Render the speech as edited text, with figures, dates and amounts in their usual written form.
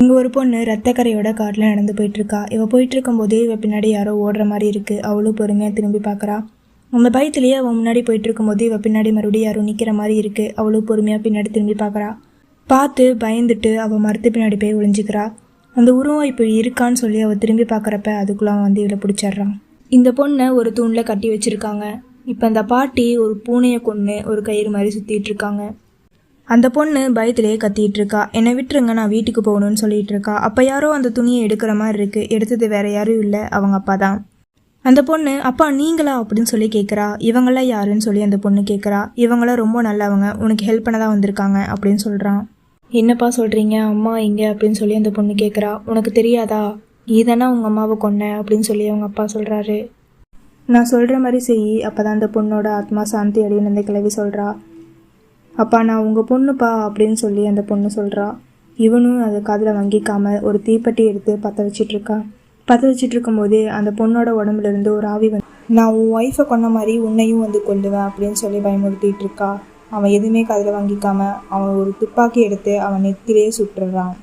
இங்கே ஒரு பொண்ணு ரத்தக்கரையோட காட்டில் நடந்து போயிட்டுருக்கா. இவள் போயிட்டு இருக்கும்போதே இவள் பின்னாடி யாரோ ஓடுற மாதிரி இருக்குது. அவளும் பொறுமையாக திரும்பி பார்க்குறா. அந்த பயத்திலேயே அவள் முன்னாடி போயிட்டு இருக்கும்போது இவள் பின்னாடி மறுபடியும் யாரும் நிற்கிற மாதிரி இருக்குது. அவளும் பொறுமையாக பின்னாடி திரும்பி பார்க்குறா. பார்த்து பயந்துட்டு அவள் மரத்து பின்னாடி போய் ஒளிஞ்சிக்கிறா. அந்த உருவம் இப்போ இருக்கான்னு சொல்லி அவள் திரும்பி பார்க்குறப்ப அதுக்குள்ளே வந்து இவளை பிடிச்சிட்றான். இந்த பொண்ணை ஒரு தூணில் கட்டி வச்சுருக்காங்க. இப்போ அந்த பாட்டி ஒரு பூனையை கொன்று ஒரு கயிறு மாதிரி சுற்றிட்டு இருக்காங்க. அந்த பொண்ணு பயத்திலேயே கத்திட்டு இருக்கா. என்னை விட்டுருங்க, நான் வீட்டுக்கு போகணும்னு சொல்லிட்டு இருக்கா. அப்போ யாரோ அந்த துணியை எடுக்கிற மாதிரி இருக்குது. எடுத்தது வேற யாரும் இல்லை, அவங்க அப்பா தான். அந்த பொண்ணு அப்பா நீங்களா அப்படின்னு சொல்லி கேட்குறா. இவங்களாம் யாருன்னு சொல்லி அந்த பொண்ணு கேட்குறா. இவங்களாம் ரொம்ப நல்லவங்க, உனக்கு ஹெல்ப் பண்ண தான் வந்திருக்காங்க அப்படின்னு சொல்கிறான். என்னப்பா சொல்கிறீங்க, அம்மா எங்கே அப்படின்னு சொல்லி அந்த பொண்ணு கேட்குறா. உனக்கு தெரியாதா, நீதானே உங்கள் அம்மாவை கொன்ன அப்படின்னு சொல்லி அவங்க அப்பா சொல்கிறாரு. நான் சொல்கிற மாதிரி செய், அப்போ தான் அந்த பொண்ணோட ஆத்மா சாந்தி அடையும் அந்த கிழவி சொல்கிறா. அப்பா நான் உங்கள் பொண்ணுப்பா அப்படின்னு சொல்லி அந்த பொண்ணு சொல்கிறா. இவனும் அதை காதில் வாங்கிக்காம ஒரு தீப்பெட்டி எடுத்து பற்ற வச்சிட்ருக்கா. பற்ற வச்சிட்டு இருக்கும்போதே அந்த பொண்ணோட உடம்புலேருந்து ஒரு ஆவி வந்து நான் உன் ஒய்ஃபை கொன்ன மாதிரி உன்னையும் வந்து கொல்லுவேன் அப்படின்னு சொல்லி பயமுறுத்திட்டு இருக்கா. அவன் எதுவுமே காதில் வாங்கிக்காம அவன் ஒரு துப்பாக்கி எடுத்து அவன் நெத்திலேயே சுட்டுறான்.